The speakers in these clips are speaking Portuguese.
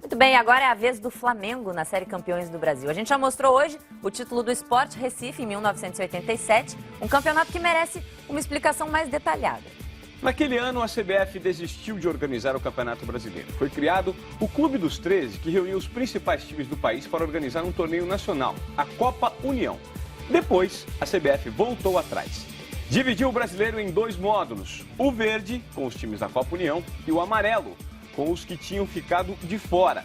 Muito bem, agora é a vez do Flamengo na Série Campeões do Brasil. A gente já mostrou hoje o título do Sport Recife em 1987, um campeonato que merece uma explicação mais detalhada. Naquele ano, a CBF desistiu de organizar o Campeonato Brasileiro. Foi criado o Clube dos 13, que reuniu os principais times do país para organizar um torneio nacional, a Copa União. Depois, a CBF voltou atrás. Dividiu o brasileiro em dois módulos, o verde, com os times da Copa União, e o amarelo, com os que tinham ficado de fora.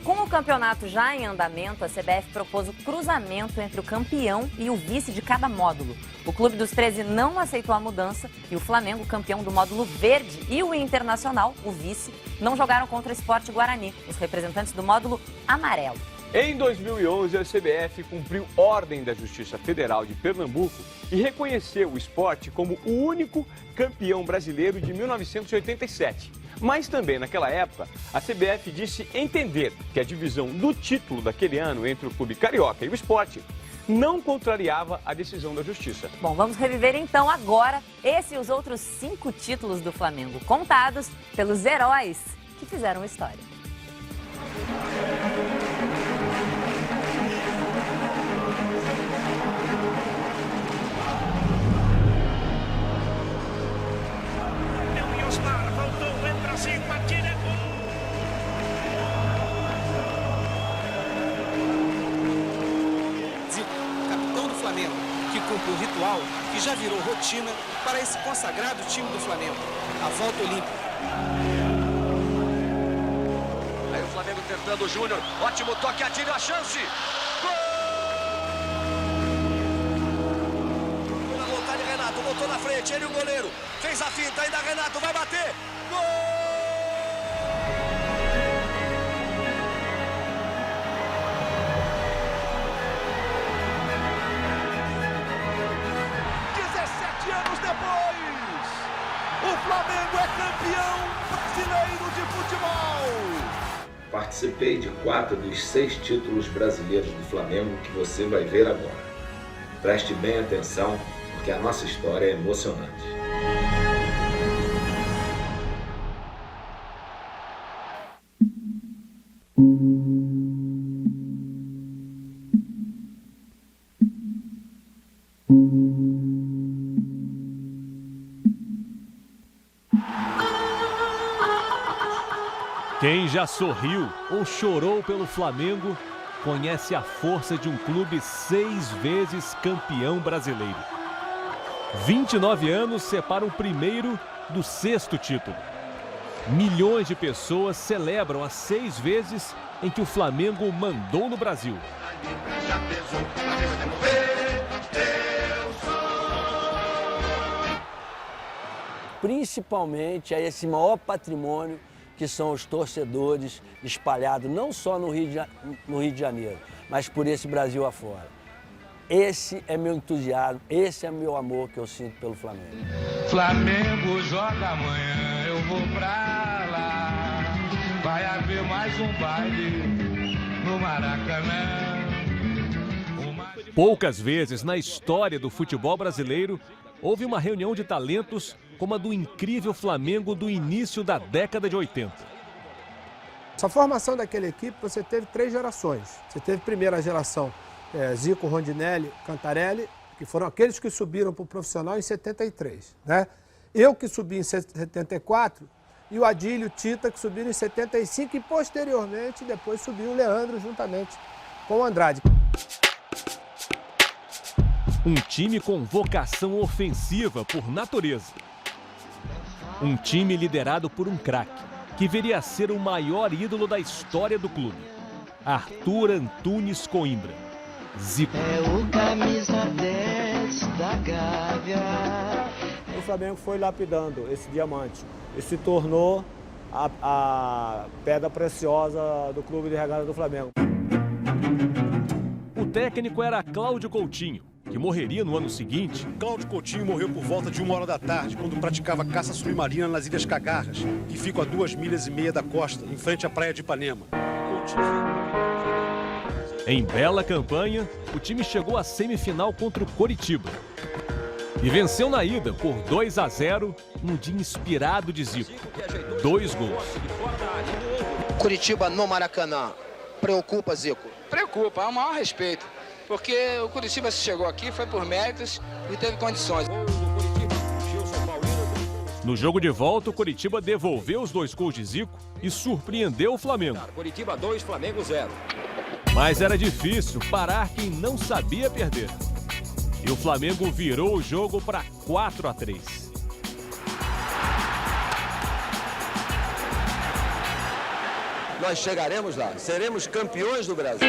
Com o campeonato já em andamento, a CBF propôs o cruzamento entre o campeão e o vice de cada módulo. O Clube dos 13 não aceitou a mudança e o Flamengo, campeão do módulo verde, e o Internacional, o vice, não jogaram contra o Sport Guarani, os representantes do módulo amarelo. Em 2011, a CBF cumpriu ordem da Justiça Federal de Pernambuco e reconheceu o Sport como o único campeão brasileiro de 1987. Mas também, naquela época, a CBF disse entender que a divisão do título daquele ano entre o Clube Carioca e o Sport não contrariava a decisão da Justiça. Bom, vamos reviver então agora esse e os outros 5 títulos do Flamengo, contados pelos heróis que fizeram história. Capitão do Flamengo, que cumpre um ritual que já virou rotina para esse consagrado time do Flamengo, a volta olímpica. Aí o Flamengo tentando o Júnior, ótimo toque, atira a chance. Gol! Na vontade, Renato, botou na frente, ele e o goleiro, fez a finta, ainda Renato vai bater. Gol! 17 anos depois, o Flamengo é campeão brasileiro de futebol. Participei de 4 dos 6 títulos brasileiros do Flamengo que você vai ver agora. Preste bem atenção, porque a nossa história é emocionante. Quem já sorriu ou chorou pelo Flamengo conhece a força de um clube 6 vezes campeão brasileiro. 29 anos separam o primeiro do 6º título. Milhões de pessoas celebram as 6 vezes em que o Flamengo mandou no Brasil. Principalmente a esse maior patrimônio que são os torcedores espalhados não só no Rio de Janeiro, mas por esse Brasil afora. Esse é meu entusiasmo, esse é meu amor que eu sinto pelo Flamengo. Flamengo joga amanhã, eu vou pra lá. Vai haver mais um baile no Maracanã. Poucas vezes na história do futebol brasileiro houve uma reunião de talentos como a do incrível Flamengo do início da década de 80. Essa formação daquela equipe, você teve 3 gerações. Você teve a primeira geração, Zico, Rondinelli, Cantarelli, que foram aqueles que subiram para o profissional em 73. Né? Eu que subi em 74 e o Adílio, Tita, que subiram em 75 e posteriormente depois subiu o Leandro juntamente com o Andrade. Um time com vocação ofensiva por natureza. Um time liderado por um craque, que viria a ser o maior ídolo da história do clube. Arthur Antunes Coimbra. Zico. É o camisa 10 da Gávea. O Flamengo foi lapidando esse diamante e se tornou a pedra preciosa do clube de regata do Flamengo. O técnico era Cláudio Coutinho, que morreria no ano seguinte. Cláudio Coutinho morreu por volta de 1h da tarde, quando praticava caça submarina nas Ilhas Cagarras, que ficam a 2,5 milhas da costa, em frente à praia de Ipanema. Em bela campanha, o time chegou à semifinal contra o Coritiba. E venceu na ida por 2-0 no dia inspirado de Zico. 2 gols. Curitiba no Maracanã. Preocupa, Zico? Preocupa, é o maior respeito. Porque o Curitiba chegou aqui, foi por méritos e teve condições. No jogo de volta, o Coritiba devolveu os 2 gols de Zico e surpreendeu o Flamengo. Coritiba 2, Flamengo 0. Mas era difícil parar quem não sabia perder. E o Flamengo virou o jogo para 4-3. Nós chegaremos lá, seremos campeões do Brasil.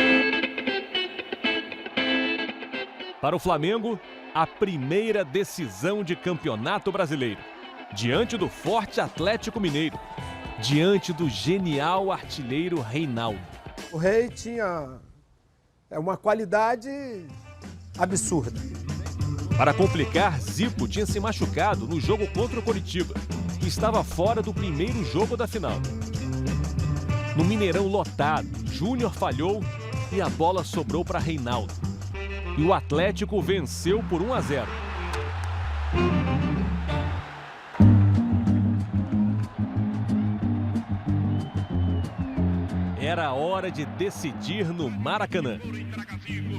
Para o Flamengo, a primeira decisão de campeonato brasileiro. Diante do forte Atlético Mineiro. Diante do genial artilheiro Reinaldo. O Rei tinha uma qualidade absurda. Para complicar, Zico tinha se machucado no jogo contra o Coritiba, que estava fora do primeiro jogo da final. No Mineirão lotado, Júnior falhou e a bola sobrou para Reinaldo. E o Atlético venceu por 1-0. Era a hora de decidir no Maracanã.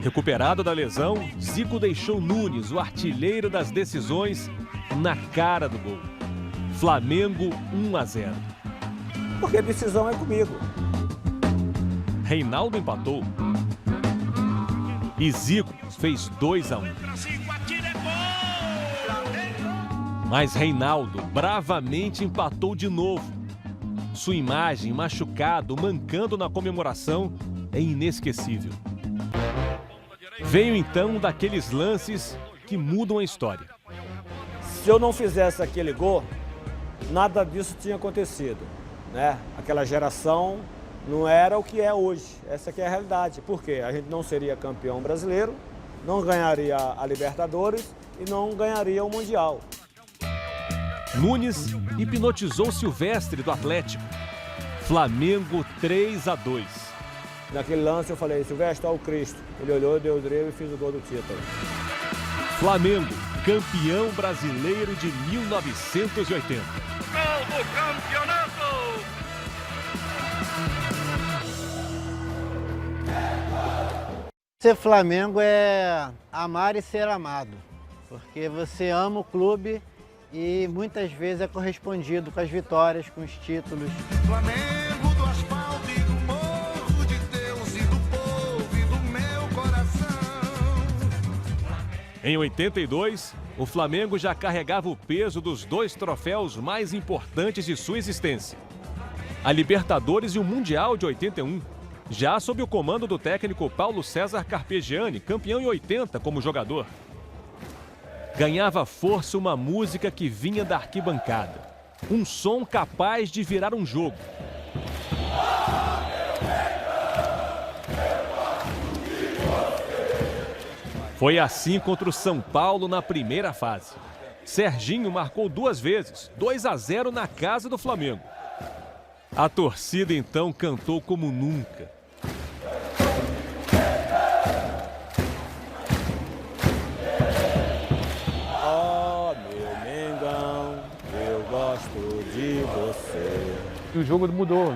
Recuperado da lesão, Zico deixou Nunes, o artilheiro das decisões, na cara do gol. Flamengo 1-0. Porque decisão é comigo. Reinaldo empatou. E Zico fez 2-1. Mas Reinaldo bravamente empatou de novo. Sua imagem, machucado, mancando na comemoração, é inesquecível. Veio então daqueles lances que mudam a história. Se eu não fizesse aquele gol, nada disso tinha acontecido, né? Aquela geração não era o que é hoje. Essa aqui é a realidade. Por quê? A gente não seria campeão brasileiro, não ganharia a Libertadores e não ganharia o Mundial. Nunes hipnotizou Silvestre do Atlético. Flamengo 3-2. Naquele lance eu falei, Silvestre, olha o Cristo. Ele olhou, deu o drible e fez o gol do título. Flamengo, campeão brasileiro de 1980. Novo campeonato! Ser Flamengo é amar e ser amado, porque você ama o clube e muitas vezes é correspondido com as vitórias, com os títulos. Flamengo do asfalto e do morro de Deus e do povo e do meu coração. Em 82, o Flamengo já carregava o peso dos 2 troféus mais importantes de sua existência. A Libertadores e o Mundial de 81, já sob o comando do técnico Paulo César Carpegiani, campeão em 80 como jogador. Ganhava força uma música que vinha da arquibancada. Um som capaz de virar um jogo. Foi assim contra o São Paulo na primeira fase. Serginho marcou 2 vezes, 2-0 na casa do Flamengo. A torcida então cantou como nunca. O jogo mudou,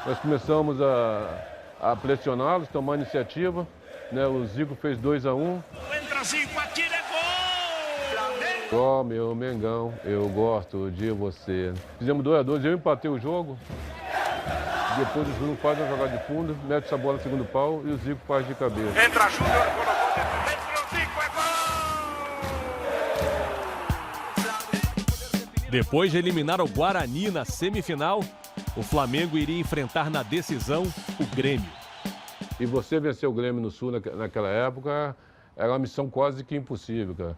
nós começamos a pressioná-los, tomar iniciativa, né? O Zico fez 2-1. Entra Zico, atira, é gol! Ó, meu Mengão, eu gosto de você. Fizemos 2-2, eu empatei o jogo. Depois o Júnior faz uma jogada de fundo, mete essa bola no segundo pau e o Zico faz de cabeça. Entra Júnior, colocou dentro, entra o Zico, é gol! Depois de eliminar o Guarani na semifinal, o Flamengo iria enfrentar na decisão o Grêmio. E você vencer o Grêmio no Sul naquela época era uma missão quase que impossível, cara.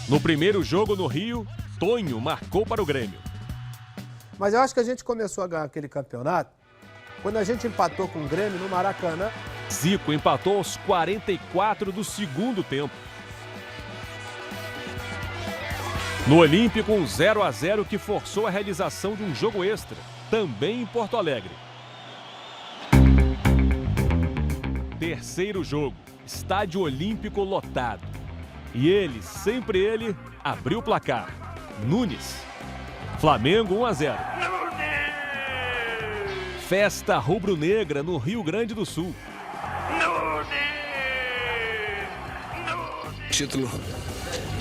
No primeiro jogo no Rio, Tonho marcou para o Grêmio. Mas eu acho que a gente começou a ganhar aquele campeonato quando a gente empatou com o Grêmio no Maracanã. Zico empatou aos 44 do segundo tempo. No Olímpico, um 0-0 que forçou a realização de um jogo extra, também em Porto Alegre. Terceiro jogo, Estádio Olímpico lotado. E ele, sempre ele, abriu o placar. Nunes. Flamengo 1-0. Festa rubro-negra no Rio Grande do Sul. Título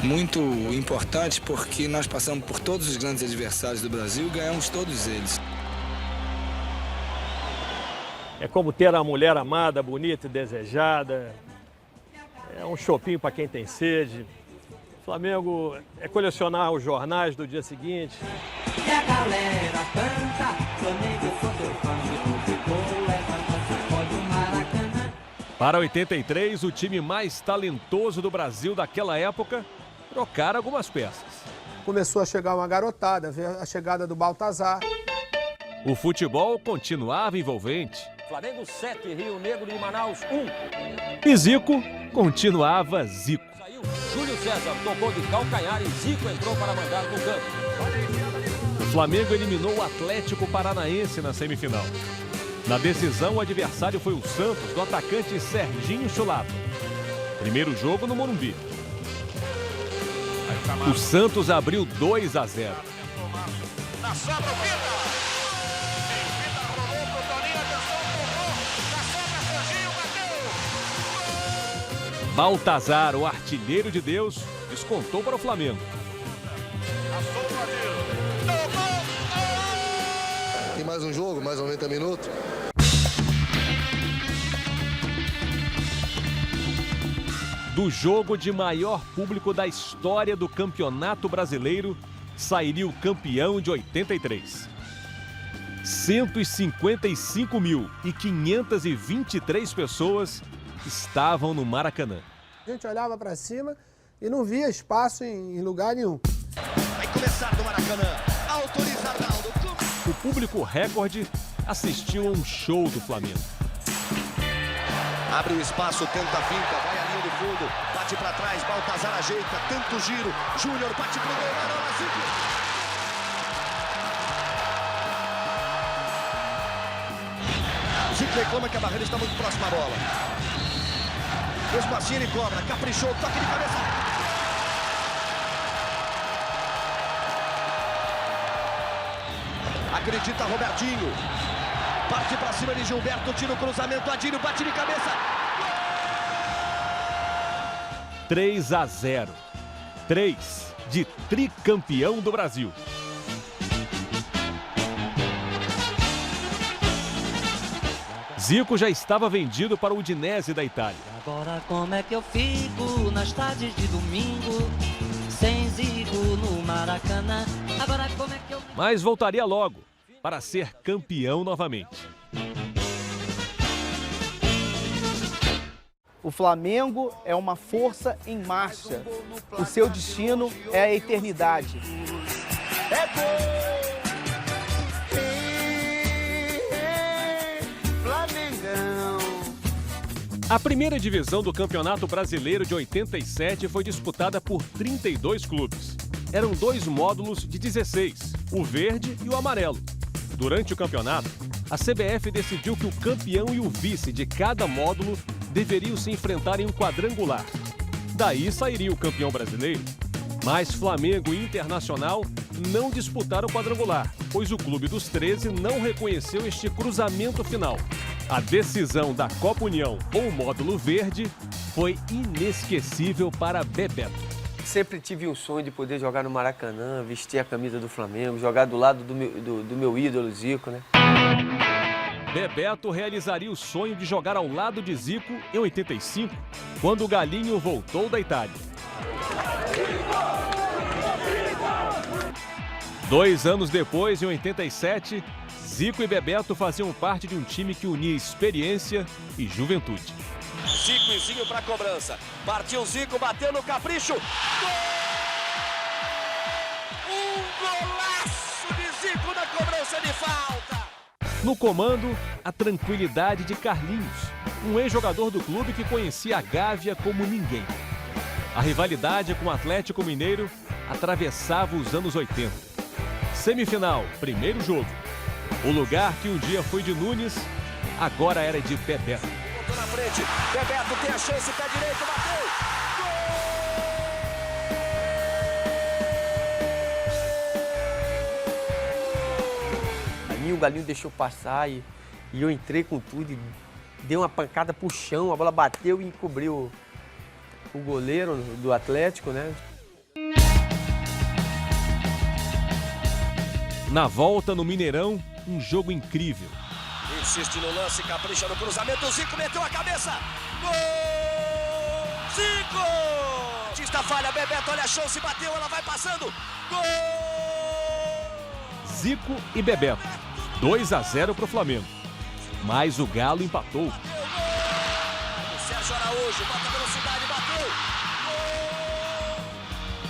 muito importante porque nós passamos por todos os grandes adversários do Brasil e ganhamos todos eles. É como ter a mulher amada, bonita e desejada. É um chopinho para quem tem sede. Flamengo é colecionar os jornais do dia seguinte. E a galera canta, Flamengo, eu sou teu fã, futebol, levanta, sacode o Maracanã. Para 83, o time mais talentoso do Brasil daquela época trocara algumas peças. Começou a chegar uma garotada, veio a chegada do Baltazar. O futebol continuava envolvente. Flamengo 7, Rio Negro de Manaus 1. E Zico continuava Zico. Júlio César tocou de calcanhar e Zico entrou para mandar no campo. O Flamengo eliminou o Atlético Paranaense na semifinal. Na decisão, o adversário foi o Santos, do atacante Serginho Chulapa. Primeiro jogo no Morumbi. O Santos abriu 2-0. Na sobra o Pita. Pita rolou pro Toninho, atenção, empurrou. Na sobra, Serginho, bateu. Baltazar, o artilheiro de Deus, descontou para o Flamengo. Tem mais um jogo, mais 90 minutos. Do jogo de maior público da história do Campeonato Brasileiro, sairia o campeão de 83. 155.523 pessoas estavam no Maracanã. A gente olhava para cima e não via espaço em lugar nenhum. Vai começar no Maracanã. Autoriza Arnaldo. O público recorde assistiu a um show do Flamengo. Abre o espaço, tenta a finta, vai à linha do fundo, bate para trás, Baltazar ajeita, tanto giro, Júnior bate pro gol, Marola, Zico. Zico reclama que a barreira está muito próxima à bola. Mesmo assim ele cobra, caprichou, toque de cabeça. Acredita Robertinho. Parte pra cima de Gilberto, tira o cruzamento, Adílio bate de cabeça. 3-0. 3 de tricampeão do Brasil. Zico já estava vendido para o Udinese da Itália. Agora como é que eu fico nas tardes de domingo, sem Zico no Maracanã? Agora como é que eu... Mas voltaria logo para ser campeão novamente. O Flamengo é uma força em marcha. O seu destino é a eternidade. É gol! Flamengão! A primeira divisão do Campeonato Brasileiro de 87 foi disputada por 32 clubes. Eram 2 módulos de 16, o verde e o amarelo. Durante o campeonato, a CBF decidiu que o campeão e o vice de cada módulo deveriam se enfrentar em um quadrangular. Daí sairia o campeão brasileiro. Mas Flamengo e Internacional não disputaram o quadrangular, pois o Clube dos 13 não reconheceu este cruzamento final. A decisão da Copa União ou módulo verde foi inesquecível para Bebeto. Sempre tive um sonho de poder jogar no Maracanã, vestir a camisa do Flamengo, jogar do lado do meu ídolo Zico, né? Bebeto realizaria o sonho de jogar ao lado de Zico em 85, quando o Galinho voltou da Itália. 2 anos depois, em 87, Zico e Bebeto faziam parte de um time que unia experiência e juventude. Zico e Zinho para cobrança. Partiu Zico, bateu no capricho. Gol! Um golaço de Zico na cobrança de falta. No comando, a tranquilidade de Carlinhos, um ex-jogador do clube que conhecia a Gávea como ninguém. A rivalidade com o Atlético Mineiro atravessava os anos 80. Semifinal, primeiro jogo. O lugar que um dia foi de Nunes, agora era de Bebeto. Botou na frente, Bebeto tem a chance, pé direito, bateu! Em o Galinho deixou passar e eu entrei com tudo e dei uma pancada pro chão, a bola bateu e encobriu o goleiro do Atlético, né? Na volta no Mineirão, um jogo incrível. Insiste no lance, capricha no cruzamento, o Zico meteu a cabeça. Gol! Zico! Tista falha, Bebeto, olha a chance, bateu, ela vai passando. Gol! Zico e Bebeto. 2-0 para o Flamengo. Mas o Galo empatou. O Sérgio Araújo, bota velocidade, bateu.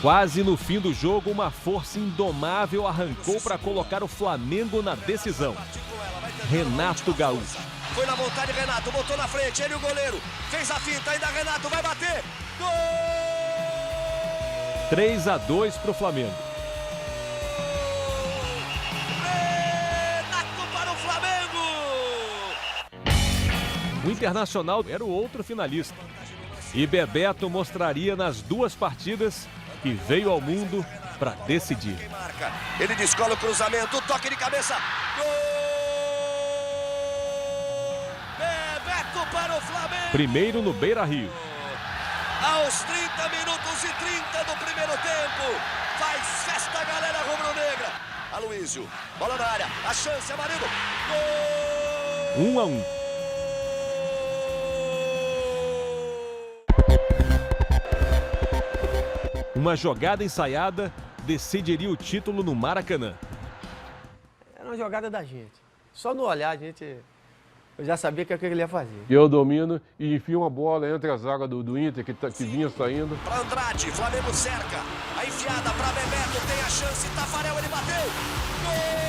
Quase no fim do jogo, uma força indomável arrancou para colocar o Flamengo na decisão. Renato Gaúcho. Foi na vontade, Renato, botou na frente, ele o goleiro. Fez a finta, ainda Renato vai bater. Gol! 3-2 para o Flamengo. Renato para o Flamengo! O Internacional era o outro finalista. E Bebeto mostraria nas duas partidas que veio ao mundo para decidir. Ele descola o cruzamento, toque de cabeça. Gol! Bebeto para o Flamengo! Primeiro no Beira-Rio. Aos 30 minutos e 30 do primeiro tempo. Faz festa a galera rubro-negra. Aloísio, bola na área, a chance é Marido. Gol! 1-1. Uma jogada ensaiada decidiria o título no Maracanã. Era uma jogada da gente. Só no olhar, eu já sabia que é o que ele ia fazer. Eu domino e enfio uma bola entre a zaga do Inter, que vinha saindo. Para Andrade, Flamengo cerca. A enfiada para Bebeto, tem a chance. Tafarel, ele bateu. Gol!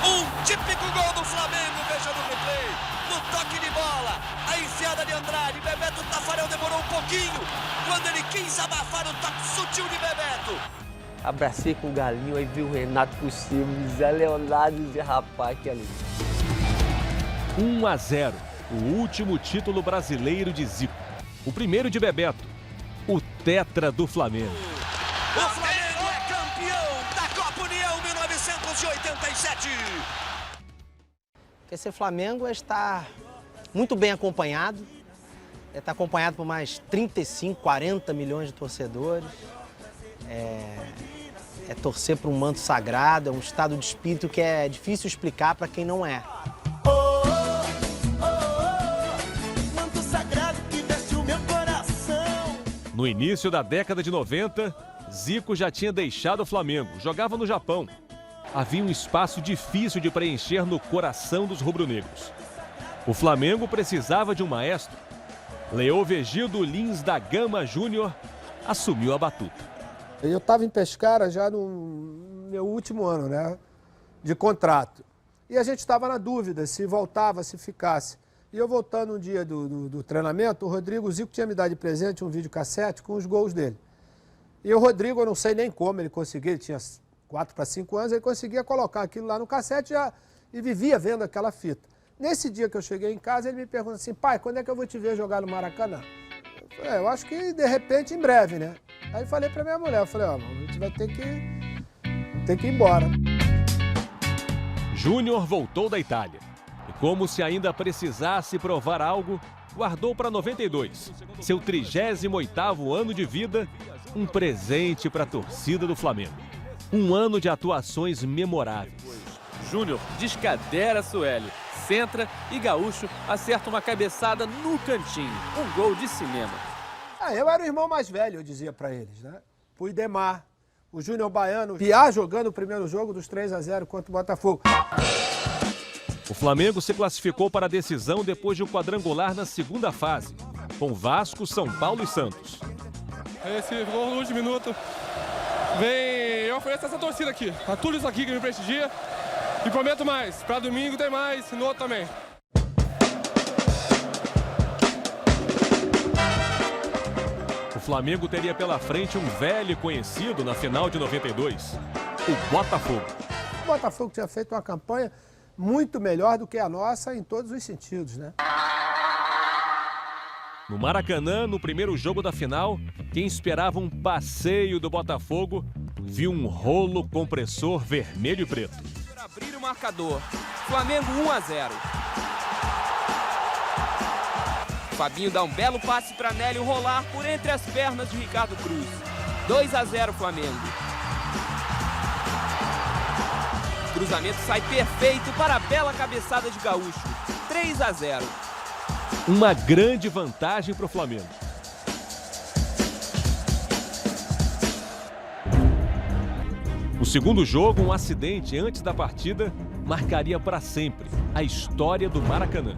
Um típico gol do Flamengo, veja no replay. No toque de bola, a enfiada de Andrade. Bebeto, Tafarel demorou um pouquinho. Quando ele quis abafar o toque sutil de Bebeto. Abracei com o Galinho, aí vi o Renato por cima, Zé Leonardo e Zé Rapaz, que ali. 1-0, o último título brasileiro de Zico. O primeiro de Bebeto, o tetra do Flamengo. O Flamengo é campeão da Copa União 1987. Porque ser Flamengo é estar muito bem acompanhado, é estar acompanhado por mais 35, 40 milhões de torcedores. É torcer para um manto sagrado, é um estado de espírito que é difícil explicar para quem não é. Manto sagrado que veste o meu coração. No início da década de 90, Zico já tinha deixado o Flamengo, jogava no Japão. Havia um espaço difícil de preencher no coração dos rubro-negros. O Flamengo precisava de um maestro. Leovigildo Lins da Gama Júnior assumiu a batuta. Eu estava em Pescara já no meu último ano, né, de contrato. E a gente estava na dúvida se voltava, se ficasse. E eu voltando um dia do treinamento, o Rodrigo Zico tinha me dado de presente um videocassete com os gols dele. E o Rodrigo, eu não sei nem como ele conseguia, ele tinha 4 para 5 anos, ele conseguia colocar aquilo lá no cassete e vivia vendo aquela fita. Nesse dia que eu cheguei em casa, ele me pergunta assim, pai, quando é que eu vou te ver jogar no Maracanã? Eu acho que, de repente, em breve, né? Aí falei pra minha mulher, eu falei, ó, a gente vai ter que ir embora. Júnior voltou da Itália. E como se ainda precisasse provar algo, guardou para 92, seu 38º ano de vida, um presente para a torcida do Flamengo. Um ano de atuações memoráveis. Júnior descadera Sueli, centra e Gaúcho acerta uma cabeçada no cantinho. Um gol de cinema. Eu era o irmão mais velho, eu dizia pra eles, né? O Idemar, o Júnior Baiano, Piá jogando o primeiro jogo dos 3-0 contra o Botafogo. O Flamengo se classificou para a decisão depois de um quadrangular na segunda fase, com Vasco, São Paulo e Santos. Esse gol no último minuto, eu ofereço essa torcida aqui, a tudo isso aqui que me prestigia. E prometo mais, para domingo tem mais, no outro também. O Flamengo teria pela frente um velho conhecido na final de 92, o Botafogo. O Botafogo tinha feito uma campanha muito melhor do que a nossa em todos os sentidos, né? No Maracanã, no primeiro jogo da final, quem esperava um passeio do Botafogo viu um rolo compressor vermelho e preto. Abrir o marcador. Flamengo 1-0. Fabinho dá um belo passe para Nélio rolar por entre as pernas de Ricardo Cruz. 2-0 Flamengo. Cruzamento sai perfeito para a bela cabeçada de Gaúcho. 3-0. Uma grande vantagem para o Flamengo. No segundo jogo, um acidente antes da partida marcaria para sempre a história do Maracanã.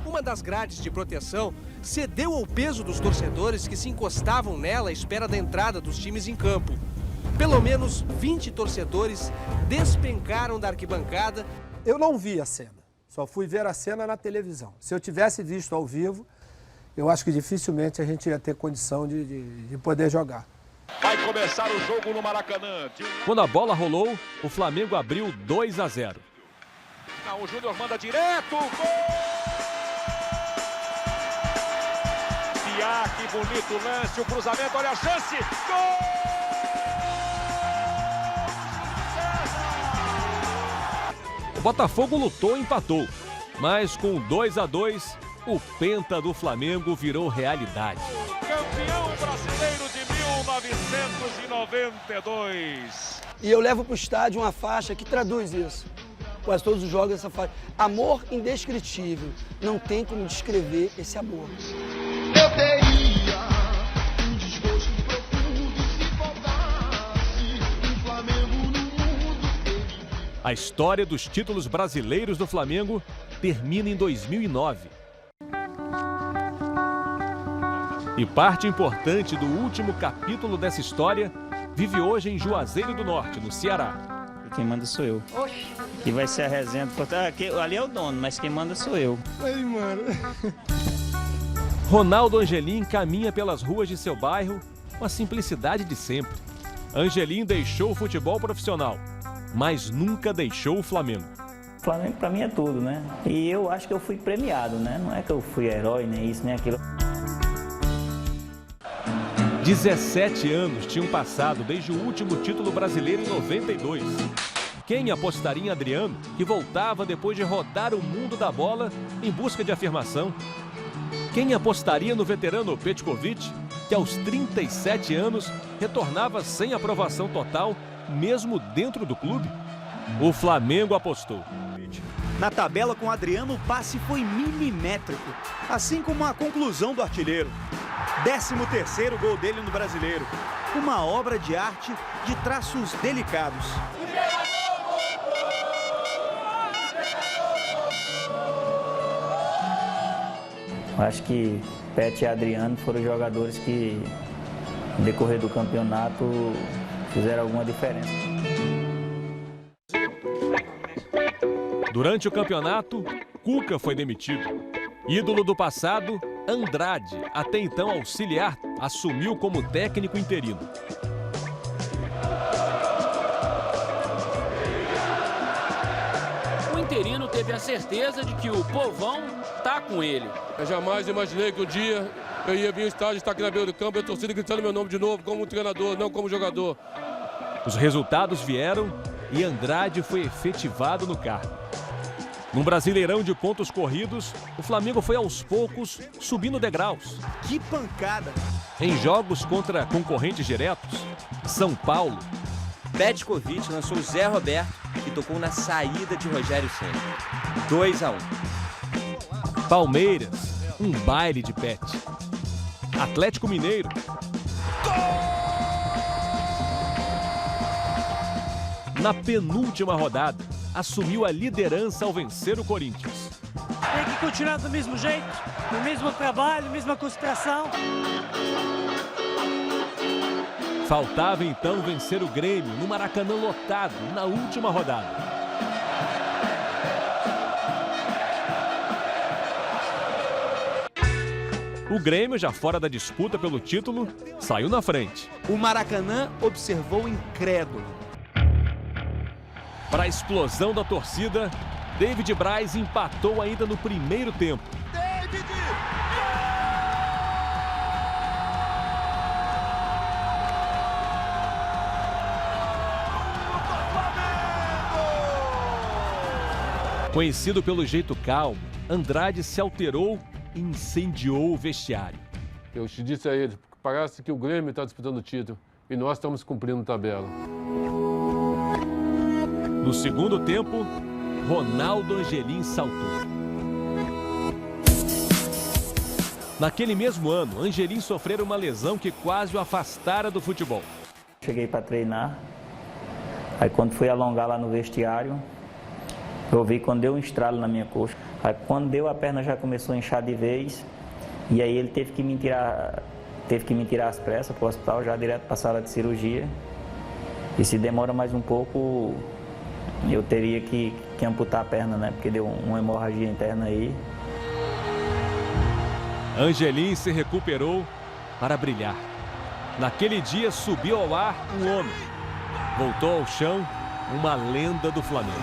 Uma das grades de proteção cedeu ao peso dos torcedores que se encostavam nela à espera da entrada dos times em campo. Pelo menos 20 torcedores despencaram da arquibancada. Eu não vi a cena, só fui ver a cena na televisão. Se eu tivesse visto ao vivo, eu acho que dificilmente a gente ia ter condição de poder jogar. Vai começar o jogo no Maracanã. Quando a bola rolou, o Flamengo abriu 2-0. O Júnior manda direto, gol! Que bonito lance, o cruzamento, olha a chance, gol! O Botafogo lutou e empatou, mas com 2-2, o penta do Flamengo virou realidade. Campeão brasileiro de 1992. E eu levo para o estádio uma faixa que traduz isso. Quase todos os jogos essa faixa. Amor indescritível. Não tem como descrever esse amor. Eu teria um desgosto profundo se faltasse um Flamengo no mundo. A história dos títulos brasileiros do Flamengo termina em 2009. E parte importante do último capítulo dessa história vive hoje em Juazeiro do Norte, no Ceará. Quem manda sou eu. E vai ser a resenha do... Ali é o dono, mas quem manda sou eu. Aí, mano. Ronaldo Angelim caminha pelas ruas de seu bairro com a simplicidade de sempre. Angelim deixou o futebol profissional, mas nunca deixou o Flamengo. O Flamengo pra mim é tudo, né? E eu acho que eu fui premiado, né? Não é que eu fui herói, nem isso, nem aquilo. 17 anos tinham passado desde o último título brasileiro em 92. Quem apostaria em Adriano, que voltava depois de rodar o mundo da bola em busca de afirmação? Quem apostaria no veterano Petkovic, que aos 37 anos retornava sem aprovação total, mesmo dentro do clube? O Flamengo apostou. Na tabela com Adriano, o passe foi milimétrico, assim como a conclusão do artilheiro. 13º gol dele no Brasileiro. Uma obra de arte de traços delicados. Acho que Pet e Adriano foram jogadores que, no decorrer do campeonato, fizeram alguma diferença. Durante o campeonato, Cuca foi demitido. Ídolo do passado, Andrade, até então auxiliar, assumiu como técnico interino. O interino teve a certeza de que o povão tá com ele. Eu jamais imaginei que um dia eu ia vir ao estádio, estar aqui na beira do campo e a torcida gritando meu nome de novo, como treinador, não como jogador. Os resultados vieram e Andrade foi efetivado no cargo. Num Brasileirão de pontos corridos, o Flamengo foi aos poucos subindo degraus. Que pancada! Em jogos contra concorrentes diretos, São Paulo. Petkovic lançou o Zé Roberto, que tocou na saída de Rogério Ceni. 2-1. Palmeiras, um baile de Pet. Atlético Mineiro. Na penúltima rodada, assumiu a liderança ao vencer o Corinthians. Tem que continuar do mesmo jeito, no mesmo trabalho, mesma concentração. Faltava então vencer o Grêmio no Maracanã lotado na última rodada. O Grêmio, já fora da disputa pelo título, saiu na frente. O Maracanã observou incrédulo. Para a explosão da torcida, David Braz empatou ainda no primeiro tempo. David! Conhecido pelo jeito calmo, Andrade se alterou e incendiou o vestiário. Eu te disse a ele, parece que o Grêmio está disputando o título e nós estamos cumprindo tabela. No segundo tempo, Ronaldo Angelim saltou. Naquele mesmo ano, Angelim sofreu uma lesão que quase o afastara do futebol. Cheguei para treinar, aí quando fui alongar lá no vestiário, eu vi quando deu um estralo na minha coxa. Aí quando deu a perna já começou a inchar de vez, e aí ele teve que me tirar às pressas para o hospital, já direto para a sala de cirurgia. E se demora mais um pouco, eu teria que amputar a perna, né? Porque deu uma hemorragia interna aí. Angelim se recuperou para brilhar. Naquele dia subiu ao ar um homem. Voltou ao chão uma lenda do Flamengo.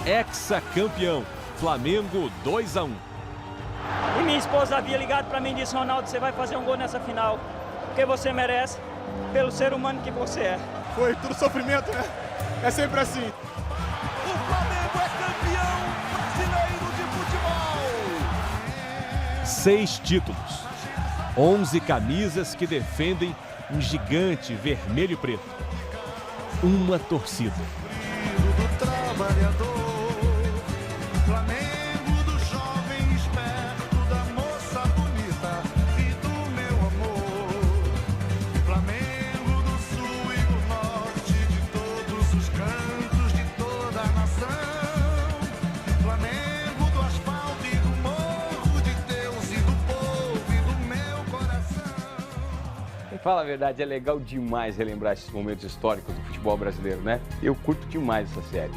Ex-campeão, Flamengo 2-1. E minha esposa havia ligado para mim e disse: Ronaldo, você vai fazer um gol nessa final, porque você merece, pelo ser humano que você é. Foi tudo sofrimento, né? É sempre assim. O Flamengo é campeão brasileiro de futebol. 6 títulos, 11 camisas que defendem um gigante vermelho e preto. Uma torcida. Flamengo do jovem esperto, da moça bonita e do meu amor. Flamengo do sul e do norte, de todos os cantos, de toda a nação. Flamengo do asfalto e do morro, de Deus e do povo e do meu coração. Fala a verdade, é legal demais relembrar esses momentos históricos do futebol brasileiro, né? Eu curto demais essa série.